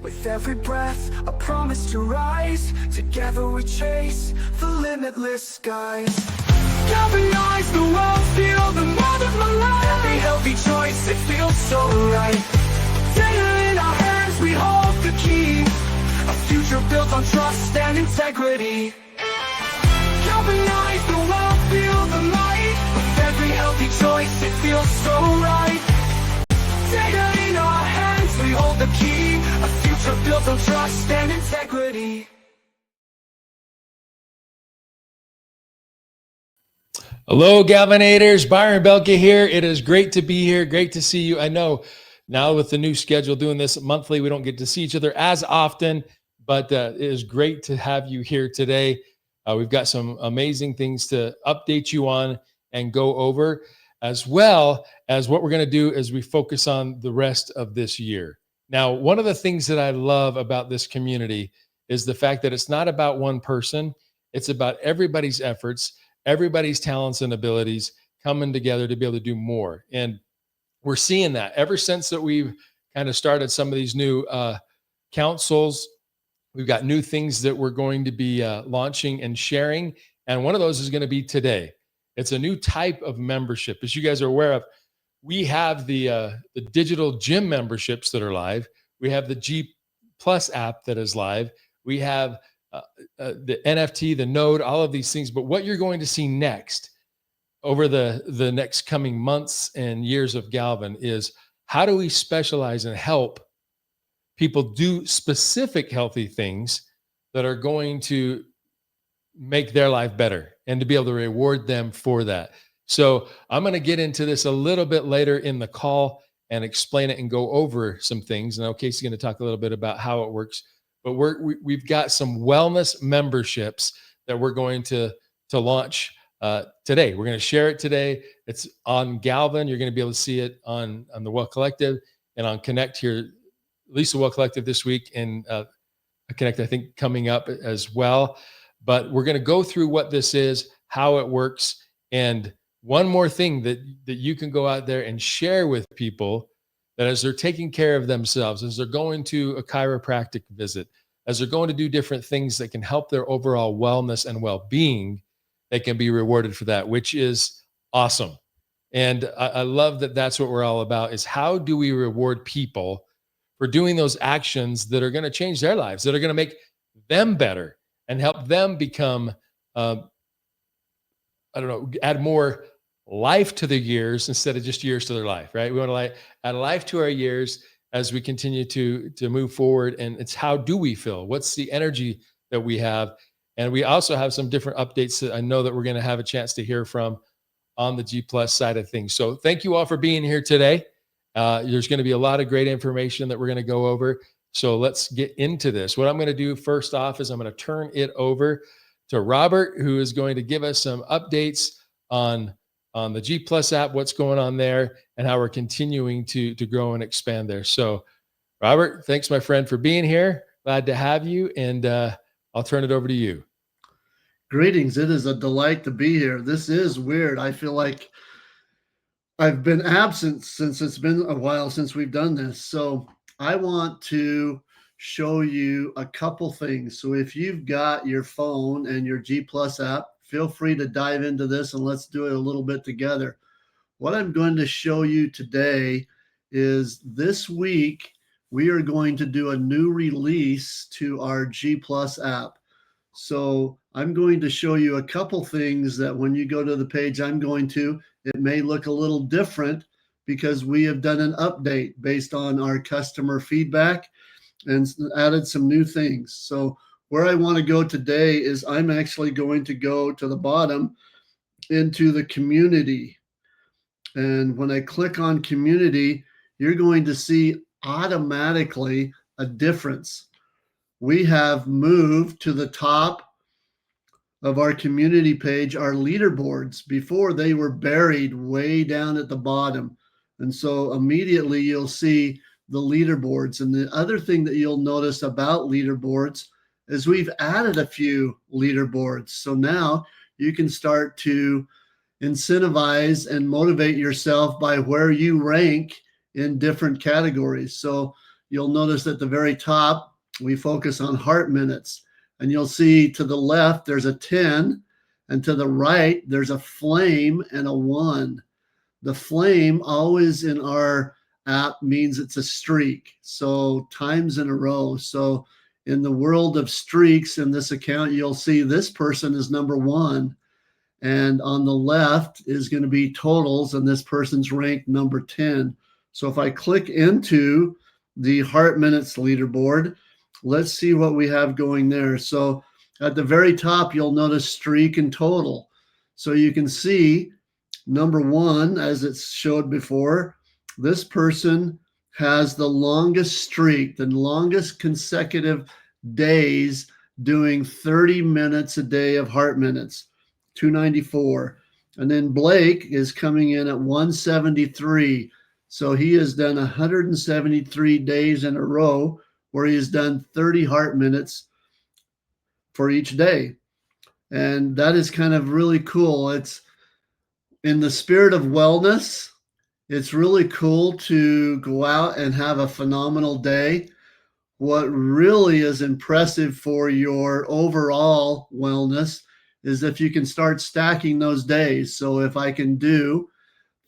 With every breath, a promise to rise. Together we chase the limitless skies. Galvanize the world, feel the mold of my life. Every healthy choice, it feels so right. Data in our hands, we hold the key. A future built on trust and integrity. Galvanize the world, feel the light. With every healthy choice, it feels so right. Data in our hands, we hold the key. A future built on trust and integrity. Hello, Galvanators. Byron Belke here. It is great to be here. Great to see you. I know now with the new schedule, doing this monthly, we don't get to see each other as often, but it is great to have you here today. We've got some amazing things to update you on and go over, as well as what we're going to do as we focus on the rest of this year. Now, one of the things that I love about this community is the fact that it's not about one person. It's about everybody's efforts, everybody's talents and abilities coming together to be able to do more. And we're seeing that ever since that we've kind of started some of these new councils. We've got new things that we're going to be launching and sharing. And one of those is going to be today. It's a new type of membership. As you guys are aware of, we have the digital gym memberships that are live. We have the G Plus app that is live. We have the NFT, the node, all of these things. But what you're going to see next over the next coming months and years of Galvan is how do we specialize and help people do specific healthy things that are going to make their life better and to be able to reward them for that. So I'm going to get into this a little bit later in the call and explain it and go over some things. And Casey's going to talk a little bit about how it works. But we've got some wellness memberships that we're going to launch today. We're going to share it today. It's on Galvan. You're going to be able to see it on the Well Collective and on Connect here. Lisa Well Collective this week, and Connect, I think, coming up as well. But we're going to go through what this is, how it works, and one more thing that you can go out there and share with people that as they're taking care of themselves, as they're going to a chiropractic visit, as they're going to do different things that can help their overall wellness and well-being, they can be rewarded for that, which is awesome. And I love that that's what we're all about, is how do we reward people for doing those actions that are going to change their lives, that are going to make them better and help them become, add more life to their years instead of just years to their life, right? We want to add life to our years as we continue to move forward. And it's how do we feel? What's the energy that we have? And we also have some different updates that I know that we're going to have a chance to hear from on the G Plus side of things. So thank you all for being here today. There's going to be a lot of great information that we're going to go over. So let's get into this. What I'm going to do first off is I'm going to turn it over to Robert, who is going to give us some updates on the G Plus app, what's going on there, and how we're continuing to grow and expand there. So Robert, thanks, my friend, for being here. Glad to have you. And I'll turn it over to you. Greetings. It is a delight to be here. This is weird. I feel like I've been absent since it's been a while since we've done this. So I want to show you a couple things. So if you've got your phone and your G Plus app, feel free to dive into this and let's do it a little bit together. What I'm going to show you today is this week, we are going to do a new release to our G Plus app. So I'm going to show you a couple things that when you go to the page I'm going to, it may look a little different because we have done an update based on our customer feedback and added some new things. So where I want to go today is I'm actually going to go to the bottom into the community. And when I click on community, you're going to see automatically a difference. We have moved to the top of our community page, our leaderboards. Before, they were buried way down at the bottom. And so immediately you'll see the leaderboards. And the other thing that you'll notice about leaderboards is we've added a few leaderboards. So now you can start to incentivize and motivate yourself by where you rank in different categories. So you'll notice at the very top, we focus on heart minutes. And you'll see to the left, there's a 10, and to the right, there's a flame and a 1. The flame always in our app means it's a streak, so times in a row. So in the world of streaks in this account, you'll see this person is number 1. And on the left is going to be totals, and this person's ranked number 10. So if I click into the heart minutes leaderboard, let's see what we have going there. So at the very top, you'll notice streak and total. So you can see number 1, as it showed before, this person has the longest streak, the longest consecutive days doing 30 minutes a day of heart minutes, 294. And then Blake is coming in at 173. So he has done 173 days in a row where he has done 30 heart minutes for each day. And that is kind of really cool. It's in the spirit of wellness. It's really cool to go out and have a phenomenal day. What really is impressive for your overall wellness is if you can start stacking those days. So if I can do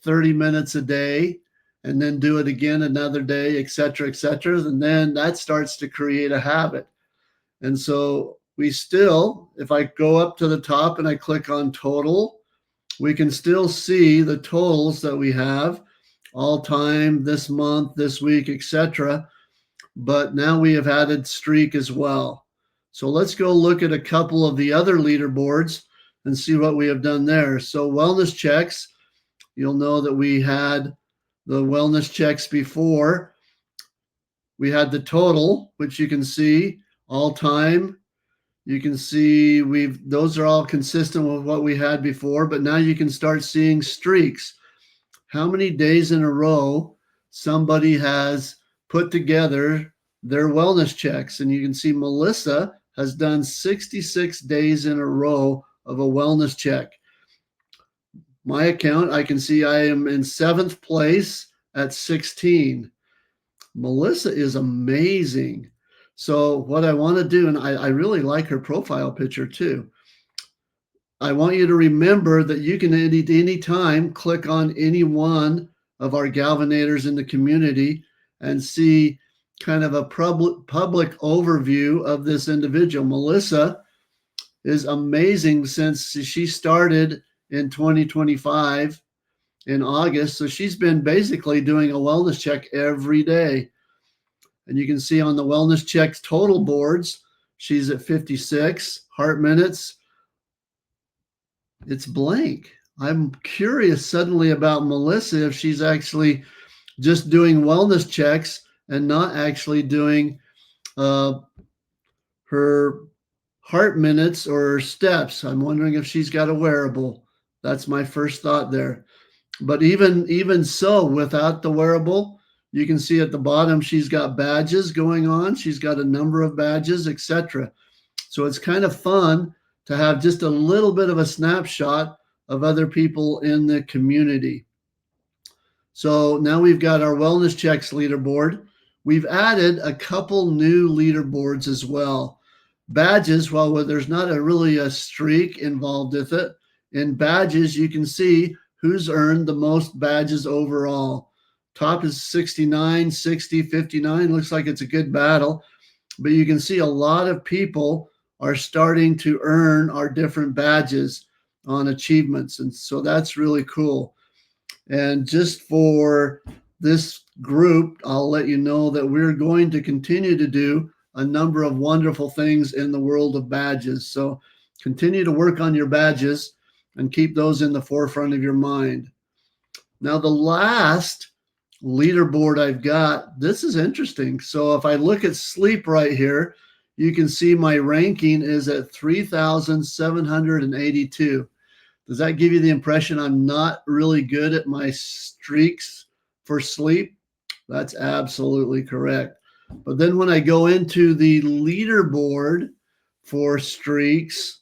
30 minutes a day and then do it again another day, et cetera, and then that starts to create a habit. And so we still, if I go up to the top and I click on total, we can still see the totals that we have all time, this month, this week, etc. But now we have added streak as well. So let's go look at a couple of the other leaderboards and see what we have done there. So wellness checks, you'll know that we had the wellness checks before. We had the total, which you can see all time. You can see those are all consistent with what we had before, but now you can start seeing streaks. How many days in a row somebody has put together their wellness checks. And you can see Melissa has done 66 days in a row of a wellness check. My account, I can see I am in 7th place at 16. Melissa is amazing. So what I want to do, and I really like her profile picture too. I want you to remember that you can at any time click on any one of our Galvanators in the community and see kind of a public overview of this individual. Melissa is amazing since she started in 2025 in August. So she's been basically doing a wellness check every day. And you can see on the wellness checks total boards, she's at 56 heart minutes. It's blank. I'm curious suddenly about Melissa, if she's actually just doing wellness checks and not actually doing her heart minutes or steps. I'm wondering if she's got a wearable. That's my first thought there. But even so, without the wearable, you can see at the bottom, she's got badges going on. She's got a number of badges, etc. So it's kind of fun to have just a little bit of a snapshot of other people in the community. So now we've got our wellness checks leaderboard. We've added a couple new leaderboards as well. Badges, well, there's not really a streak involved with it. In badges, you can see who's earned the most badges overall. Top is 69, 60, 59. Looks like it's a good battle. But you can see a lot of people are starting to earn our different badges on achievements. And so that's really cool. And just for this group, I'll let you know that we're going to continue to do a number of wonderful things in the world of badges. So continue to work on your badges and keep those in the forefront of your mind. Now, the last leaderboard I've got, this is interesting. So if I look at sleep right here, you can see my ranking is at 3,782. Does that give you the impression I'm not really good at my streaks for sleep? That's absolutely correct. But then when I go into the leaderboard for streaks,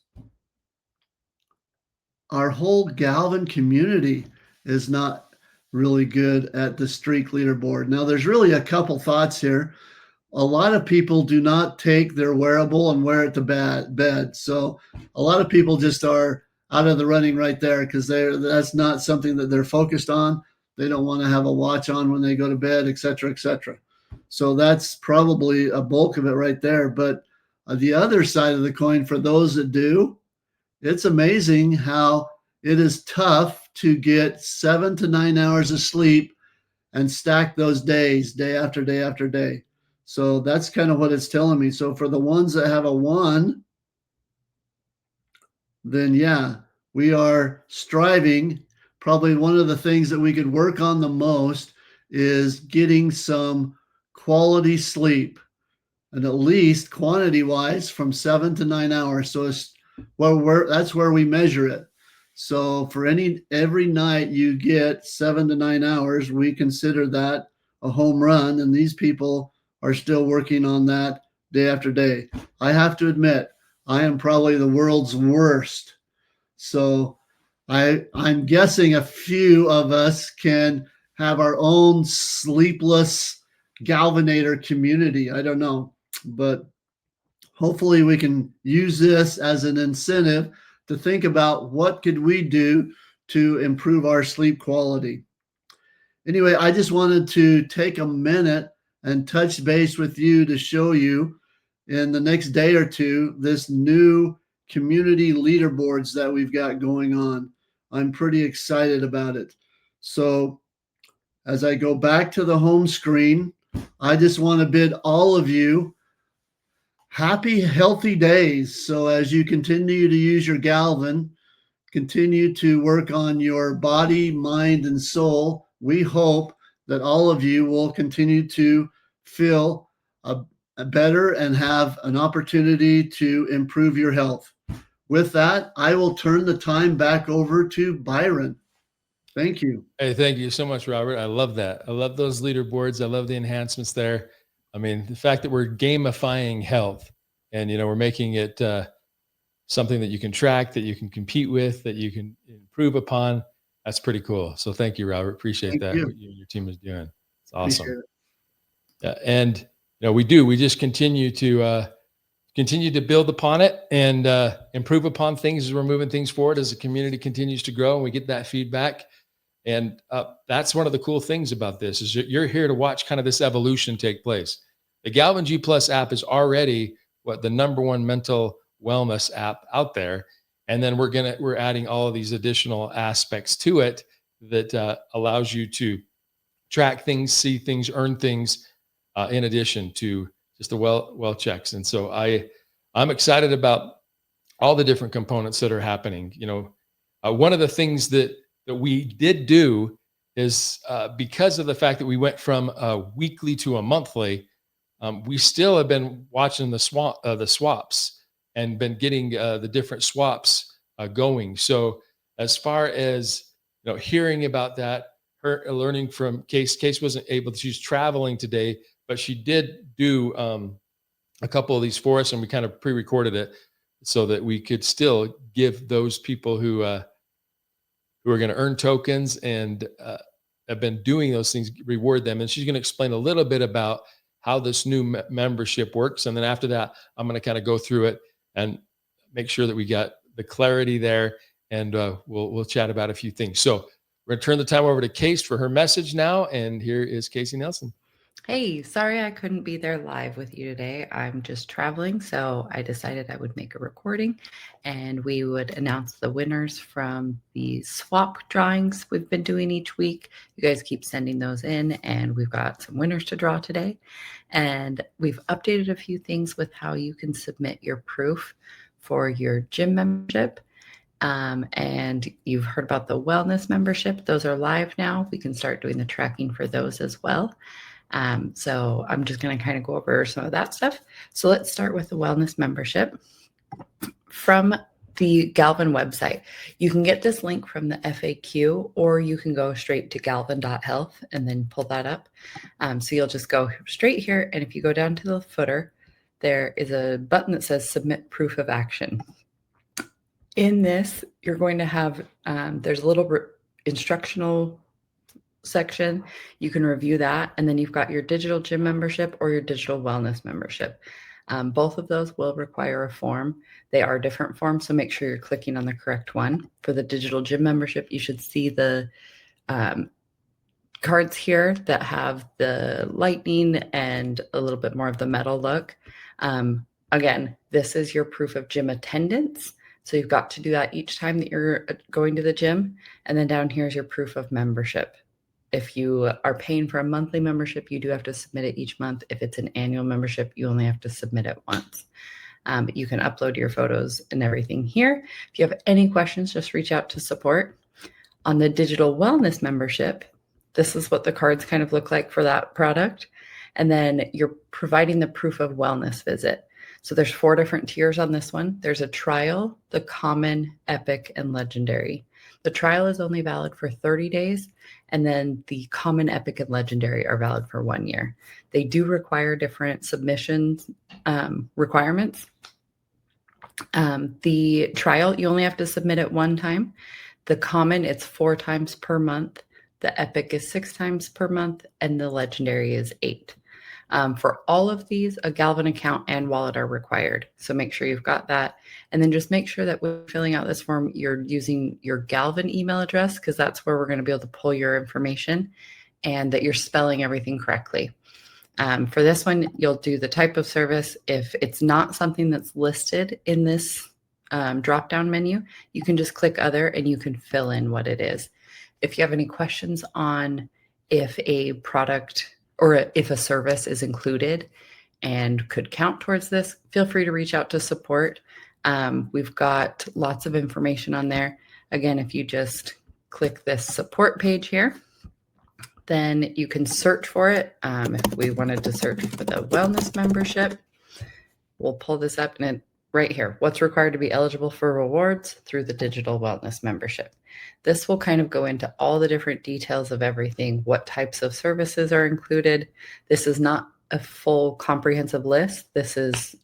our whole Galvan community is not really good at the streak leaderboard. Now, there's really a couple thoughts here. a lot of people do not take their wearable and wear it to bed. So a lot of people just are out of the running right there because that's not something that they're focused on. They don't want to have a watch on when they go to bed, et cetera, et cetera. So that's probably a bulk of it right there. But the other side of the coin, for those that do, it's amazing how it is tough to get 7 to 9 hours of sleep and stack those days, day after day after day. So that's kind of what it's telling me. So for the ones that have a 1, then yeah, we are striving. Probably one of the things that we could work on the most is getting some quality sleep, and at least quantity wise from 7 to 9 hours. So it's that's where we measure it. So for every night you get 7 to 9 hours, we consider that a home run. And these people are still working on that day after day. I have to admit, I am probably the world's worst. So I'm guessing a few of us can have our own sleepless Galvanator community. I don't know, but hopefully we can use this as an incentive to think about what could we do to improve our sleep quality. Anyway, I just wanted to take a minute and touch base with you to show you in the next day or two this new community leaderboards that we've got going on. I'm pretty excited about it. So as I go back to the home screen, I just want to bid all of you happy, healthy days. So as you continue to use your Galvan, continue to work on your body, mind, and soul. We hope that all of you will continue to feel better and have an opportunity to improve your health. With that, I will turn the time back over to Byron. Thank you. Hey, thank you so much, Robert. I love that. I love those leaderboards. I love the enhancements there. I mean, the fact that we're gamifying health and, we're making it something that you can track, that you can compete with, that you can improve upon. That's pretty cool. So thank you, Robert. Appreciate Thank that. you. What you and your team is doing. It's Appreciate awesome. it. Yeah, and we just continue to build upon it and improve upon things as we're moving things forward, as the community continues to grow and we get that feedback. And that's one of the cool things about this is you're here to watch kind of this evolution take place. The Galvan G Plus app is already the number one mental wellness app out there. And then we're adding all of these additional aspects to it that allows you to track things, see things, earn things, in addition to just the well checks. And so I'm excited about all the different components that are happening. One of the things that we did do is because of the fact that we went from a weekly to a monthly, we still have been watching the swaps and been getting the different swaps going. So as far as hearing about that, her learning from Case wasn't able to. She's traveling today, but she did do a couple of these for us, and we kind of pre-recorded it so that we could still give those people who are going to earn tokens and have been doing those things, reward them. And she's going to explain a little bit about how this new membership works. And then after that, I'm going to kind of go through it and make sure that we got the clarity there. And we'll chat about a few things. So we're going to turn the time over to Case for her message now. And here is Casey Nelson. Hey, sorry I couldn't be there live with you today. I'm just traveling, so I decided I would make a recording and we would announce the winners from the swap drawings we've been doing each week. You guys keep sending those in, and we've got some winners to draw today. And we've updated a few things with how you can submit your proof for your gym membership. And you've heard about the wellness membership. Those are live now. We can start doing the tracking for those as well. So I'm just going to kind of go over some of that stuff. So let's start with the wellness membership. From the Galvan website, you can get this link from the FAQ, or you can go straight to galvan.health and then pull that up. So you'll just go straight here. And if you go down to the footer, there is a button that says submit proof of action. In this, you're going to have, there's a little instructional section. You can review that. And then you've got your digital gym membership or your digital wellness membership. Both of those will require a form. They are different forms, so make sure you're clicking on the correct one. For the digital gym membership, you should see the cards here that have the lightning and a little bit more of the metal look. Again, this is your proof of gym attendance. So you've got to do that each time that you're going to the gym. And then down here is your proof of membership. If you are paying for a monthly membership, you do have to submit it each month. If it's an annual membership, you only have to submit it once. But you can upload your photos and everything here. If you have any questions, just reach out to support. On the digital wellness membership, this is what the cards kind of look like for that product. And then you're providing the proof of wellness visit. So there's 4 different tiers on this one. There's a trial, the common, epic, and legendary. The trial is only valid for 30 days, and then the common, epic, and legendary are valid for 1 year. They do require different submissions requirements. The trial, you only have to submit it 1 time. The common, it's 4 times per month. The epic is 6 times per month, and the legendary is 8. For all of these, a Galvan account and wallet are required. So make sure you've got that. And then just make sure that when filling out this form, you're using your Galvan email address, because that's where we're going to be able to pull your information, and that you're spelling everything correctly. For this one, you'll do the type of service. If it's not something that's listed in this drop-down menu, you can just click other and you can fill in what it is. If you have any questions on if a product or if a service is included and could count towards this, feel free to reach out to support. We've got lots of information on there. Again, if you just click this support page here, then you can search for it. If we wanted to search for the wellness membership, we'll pull this up and right here, what's required to be eligible for rewards through the digital wellness membership. This will kind of go into all the different details of everything, what types of services are included. This is not a full comprehensive list. This is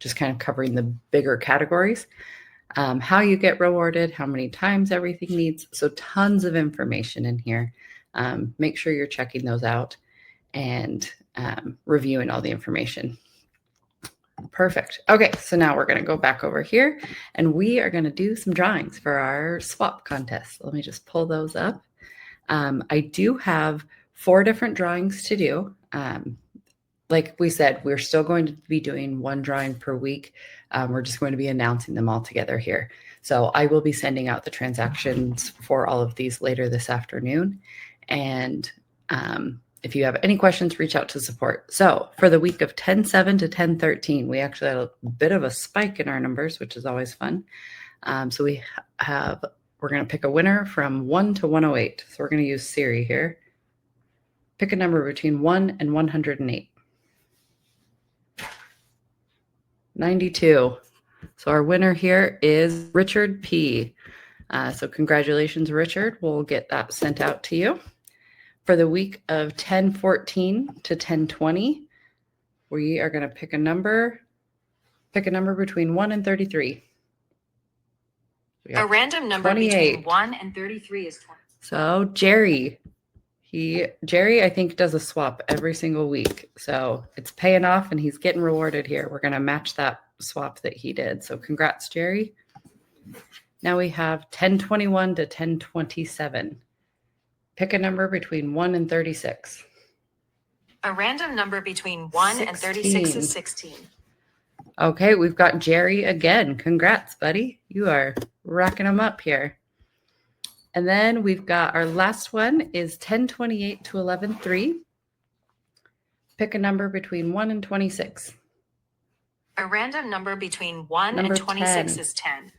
just kind of covering the bigger categories, how you get rewarded, how many times everything needs. So tons of information in here. Make sure you're checking those out and reviewing all the information. Perfect. Okay, so now we're going to go back over here and we are going to do some drawings for our swap contest. Let me just pull those up. I do have 4 different drawings to do. Like we said, we're still going to be doing 1 drawing per week. We're just going to be announcing them all together here. So I will be sending out the transactions for all of these later this afternoon. And if you have any questions, reach out to support. So for the week of 10/7 to 10/13, we actually had a bit of a spike in our numbers, which is always fun. So we're going to pick a winner from 1 to 108. So we're going to use Siri here. Pick a number between 1 and 108. 92. So our winner here is Richard P. So congratulations, Richard. We'll get that sent out to you. For the week of 10/14 to 10/20, we are going to pick a number between 1 and 33. A random number 28. between 1 and 33 is 20. So Jerry, I think does a swap every single week. So it's paying off and he's getting rewarded here. We're going to match that swap that he did. So congrats, Jerry. Now we have 10/21 to 10/27. Pick a number between 1 and 36. A random number between 1 and 36 is 16. Okay, we've got Jerry again. Congrats, buddy. You are racking them up here. And then we've got our last one is 10/28 to 11/3. Pick a number between 1 and 26. A random number between 1 Number and 26 10. is 10.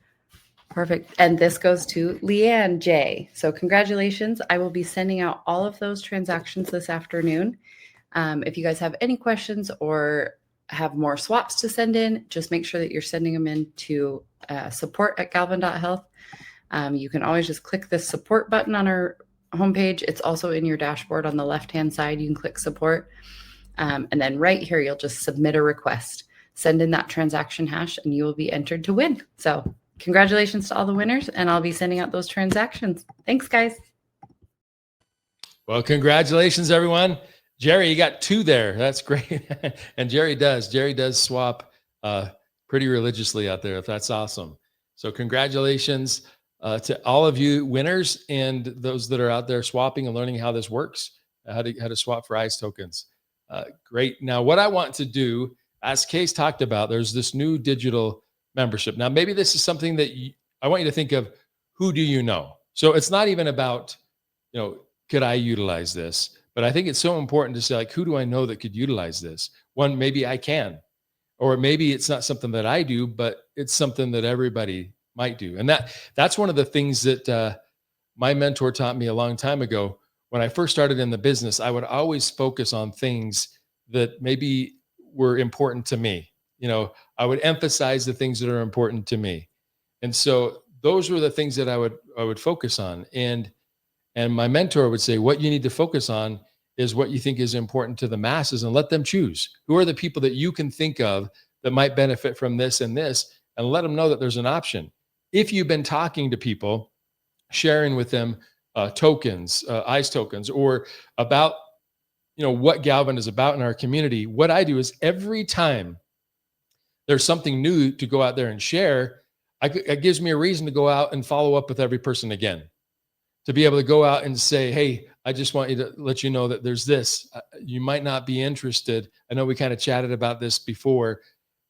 Perfect. And this goes to Leanne J. So congratulations. I will be sending out all of those transactions this afternoon. If you guys have any questions or have more swaps to send in, just make sure that you're sending them in to support@galvan.health. You can always just click this support button on our homepage. It's also in your dashboard on the left-hand side. You can click support. And then right here, you'll just submit a request. Send in that transaction hash and you will be entered to win. So congratulations to all the winners, and I'll be sending out those transactions. Thanks, guys. Well, congratulations, everyone. Jerry, you got 2 there. That's great. And Jerry does swap pretty religiously out there. That's awesome. So congratulations to all of you winners and those that are out there swapping and learning how this works, how to swap for ICE tokens. Great. Now, what I want to do, as Case talked about, there's this new digital membership. Now, maybe this is something that I want you to think of. Who do you know? So it's not even about, could I utilize this? But I think it's so important to say, like, who do I know that could utilize this? One, maybe I can, or maybe it's not something that I do, but it's something that everybody might do. And that's one of the things that my mentor taught me a long time ago. When I first started in the business, I would always focus on things that maybe were important to me. I would emphasize the things that are important to me. And so those were the things that I would focus on. And my mentor would say, what you need to focus on is what you think is important to the masses, and let them choose. Who are the people that you can think of that might benefit from this and this, and let them know that there's an option. If you've been talking to people, sharing with them tokens, ICE tokens, or about, what Galvan is about in our community, what I do is every time there's something new to go out there and share, it gives me a reason to go out and follow up with every person again. To be able to go out and say, hey, I just want you to let you know that there's this. You might not be interested. I know we kind of chatted about this before,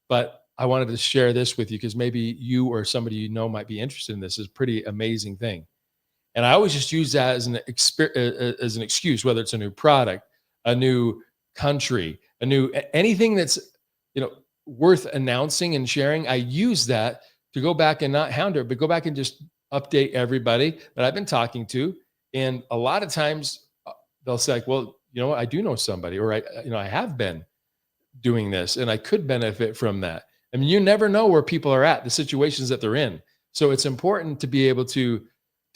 but I wanted to share this with you because maybe you or somebody you know might be interested in this. Is a pretty amazing thing. And I always just use that as an excuse, whether it's a new product, a new country, anything that's worth announcing and sharing. I use that to go back and not hound her, but go back and just update everybody that I've been talking to. And a lot of times they'll say, like, well, I do know somebody, or I have been doing this and I could benefit from that. I mean, you never know where people are at, the situations that they're in. So it's important to be able to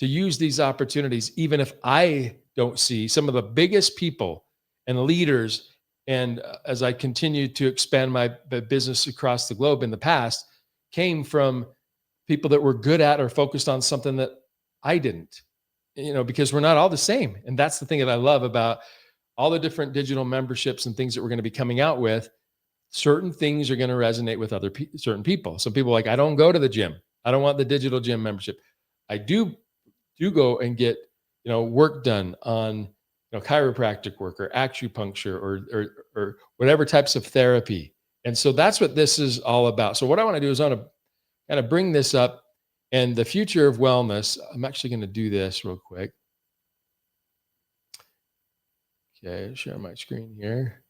use these opportunities, even if I don't see some of the biggest people and leaders. And as I continue to expand my business across the globe in the past, came from people that were good at or focused on something that I didn't, because we're not all the same. And that's the thing that I love about all the different digital memberships and things that we're going to be coming out with. Certain things are going to resonate with certain people. Some people are like, I don't go to the gym. I don't want the digital gym membership. I do go and get, work done on, chiropractic work or acupuncture or whatever types of therapy. And so that's what this is all about. So what I want to do is I want to kind of bring this up, and the future of wellness. I'm actually going to do this real quick. Okay, share my screen here.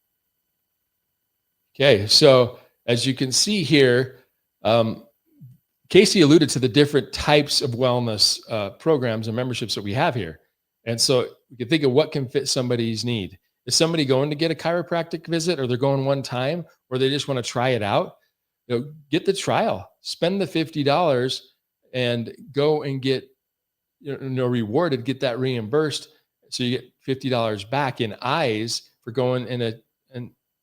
Okay, so as you can see here, Casey alluded to the different types of wellness programs and memberships that we have here. And so we can think of what can fit somebody's need. Is somebody going to get a chiropractic visit, or they're going one time, or they just want to try it out? Get the trial, spend the $50 and go and get rewarded, get that reimbursed. So you get $50 back in eyes for going and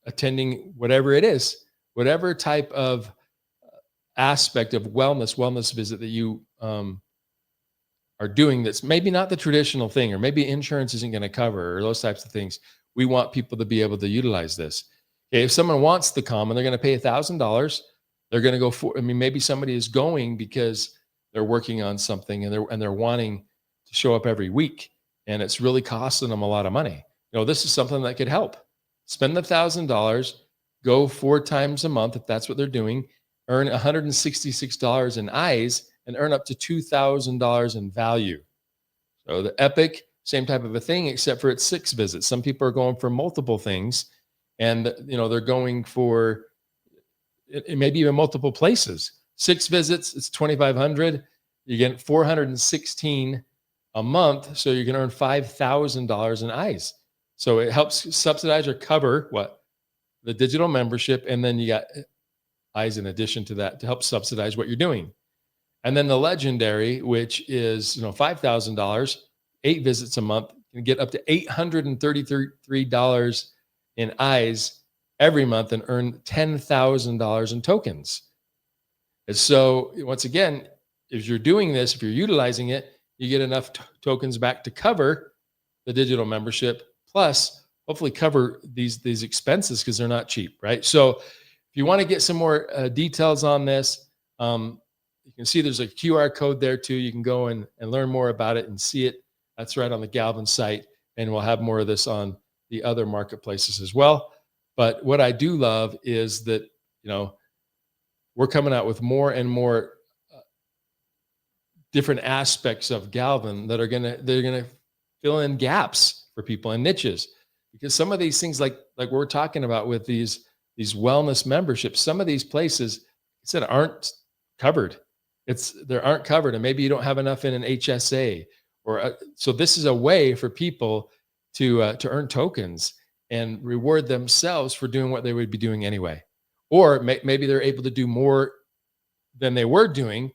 attending whatever it is, whatever type of aspect of wellness visit that you are doing that's maybe not the traditional thing, or maybe insurance isn't going to cover, or those types of things. We want people to be able to utilize this. Okay, if someone wants to come and they're going to pay $1,000, they're going to go for, maybe somebody is going because they're working on something and they're wanting to show up every week, and it's really costing them a lot of money. This is something that could help. Spend the $1,000, go 4 times a month if that's what they're doing, earn $166 in eyes, and earn up to $2,000 in value. So the Epic, same type of a thing, except for it's 6 visits. Some people are going for multiple things, and they're going for it maybe even multiple places. 6 visits, it's $2,500. You get 416 a month, so you can earn $5,000 in eyes. So it helps subsidize or cover the digital membership, and then you got eyes in addition to that to help subsidize what you're doing. And then the legendary, which is $5,000, 8 visits a month, you can get up to $833 in eyes every month and earn $10,000 in tokens. And so once again, if you're doing this, if you're utilizing it, you get enough tokens back to cover the digital membership, plus hopefully cover these expenses because they're not cheap, right? So if you want to get some more details on this, you can see there's a QR code there too. You can go and learn more about it and see it. That's right on the Galvan site. And we'll have more of this on the other marketplaces as well. But what I do love is that, we're coming out with more and more different aspects of Galvan that they're gonna fill in gaps for people and niches, because some of these things like we're talking about with these wellness memberships, some of these places I said aren't covered. They aren't covered, and maybe you don't have enough in an HSA, or so this is a way for people to earn tokens and reward themselves for doing what they would be doing anyway, or maybe they're able to do more than they were doing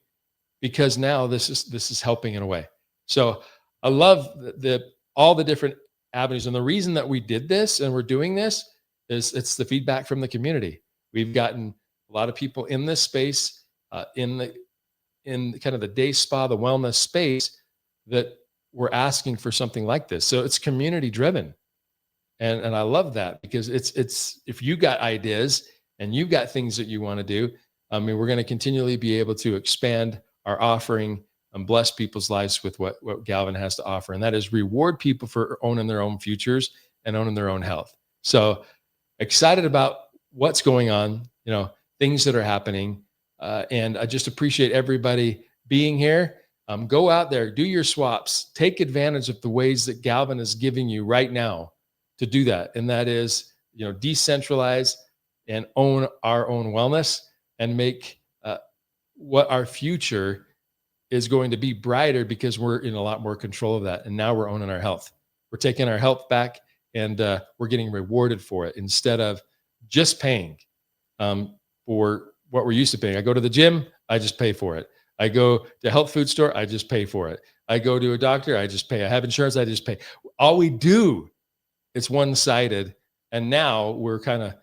because now this is helping in a way. So I love all the different avenues, and the reason that we did this and we're doing this is it's the feedback from the community. We've gotten a lot of people in this space, in kind of the day spa, the wellness space, that we're asking for something like this. So it's community driven. And I love that, because it's if you got ideas and you've got things that you want to do, I mean, we're going to continually be able to expand our offering and bless people's lives with what Galvan has to offer. And that is reward people for owning their own futures and owning their own health. So excited about what's going on, things that are happening. And I just appreciate everybody being here. Go out there, do your swaps, take advantage of the ways that Galvan is giving you right now to do that. And that is, decentralize and own our own wellness and make what our future is going to be brighter, because we're in a lot more control of that. And now we're owning our health. We're taking our health back, and we're getting rewarded for it instead of just paying for what we're used to paying. I go to the gym, I just pay for it. I go to a health food store, I just pay for it. I go to a doctor, I just pay. I have insurance, I just pay. All we do, it's one-sided. And now we're kind of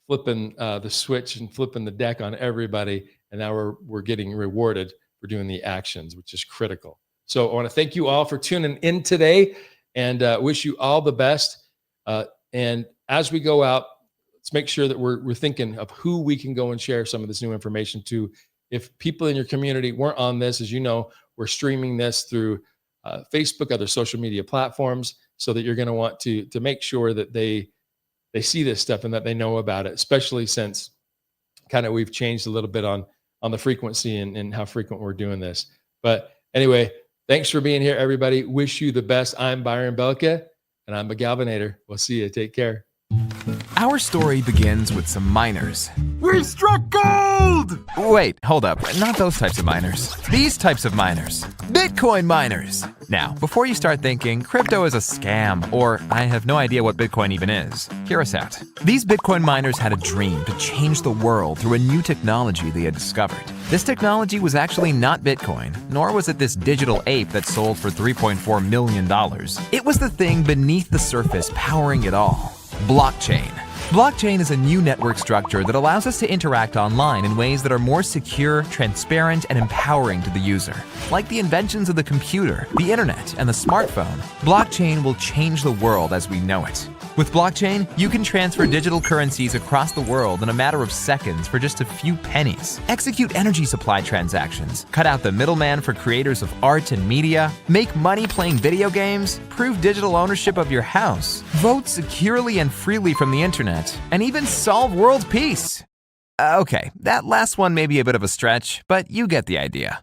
flipping the switch and flipping the deck on everybody. And now we're getting rewarded for doing the actions, which is critical. So I want to thank you all for tuning in today, and wish you all the best. And as we go out, let's make sure that we're thinking of who we can go and share some of this new information to. If people in your community weren't on this, as you know, we're streaming this through Facebook, other social media platforms, so that you're going to want to make sure that they see this stuff and that they know about it, especially since kind of we've changed a little bit on the frequency and how frequent we're doing this. But anyway, thanks for being here, everybody. Wish you the best. I'm Byron Belka, and I'm a Galvanator. We'll see you. Take care. Our story begins with some miners. We struck gold! Wait, hold up. Not those types of miners. These types of miners. Bitcoin miners. Now, before you start thinking crypto is a scam, or I have no idea what Bitcoin even is, hear us out. These Bitcoin miners had a dream to change the world through a new technology they had discovered. This technology was actually not Bitcoin, nor was it this digital ape that sold for $3.4 million. It was the thing beneath the surface powering it all. Blockchain. Blockchain is a new network structure that allows us to interact online in ways that are more secure, transparent, and empowering to the user. Like the inventions of the computer, the internet, and the smartphone, blockchain will change the world as we know it. With blockchain, you can transfer digital currencies across the world in a matter of seconds for just a few pennies, execute energy supply transactions, cut out the middleman for creators of art and media, make money playing video games, prove digital ownership of your house, vote securely and freely from the internet, and even solve world peace. Okay, that last one may be a bit of a stretch, but you get the idea.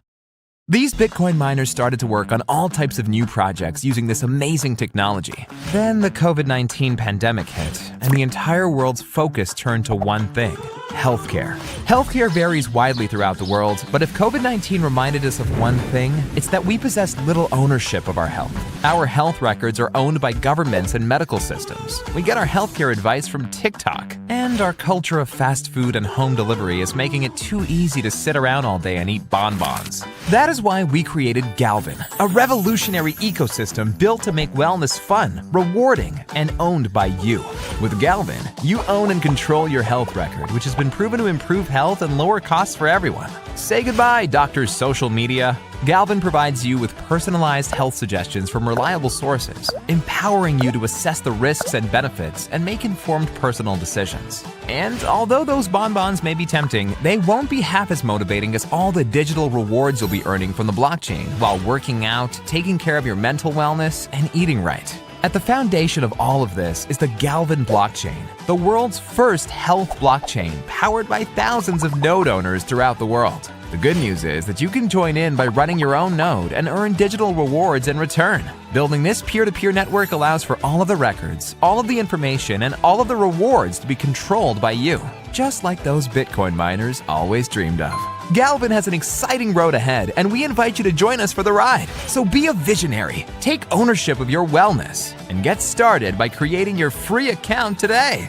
These Bitcoin miners started to work on all types of new projects using this amazing technology. Then the COVID-19 pandemic hit, and the entire world's focus turned to one thing: healthcare. Healthcare varies widely throughout the world, but if COVID-19 reminded us of one thing, it's that we possess little ownership of our health. Our health records are owned by governments and medical systems. We get our healthcare advice from TikTok. And our culture of fast food and home delivery is making it too easy to sit around all day and eat bonbons. That is why we created Galvan, a revolutionary ecosystem built to make wellness fun, rewarding, and owned by you. With Galvan, you own and control your health record, which has been proven to improve health and lower costs for everyone. Say goodbye, doctors' social media. Galvan provides you with personalized health suggestions from reliable sources, empowering you to assess the risks and benefits and make informed personal decisions. And although those bonbons may be tempting, they won't be half as motivating as all the digital rewards you'll be earning from the blockchain while working out, taking care of your mental wellness, and eating right. At the foundation of all of this is the Galvan blockchain, the world's first health blockchain powered by thousands of node owners throughout the world. The good news is that you can join in by running your own node and earn digital rewards in return. Building this peer-to-peer network allows for all of the records, all of the information, and all of the rewards to be controlled by you, just like those Bitcoin miners always dreamed of. Galvan has an exciting road ahead, and we invite you to join us for the ride. So be a visionary, take ownership of your wellness, and get started by creating your free account today.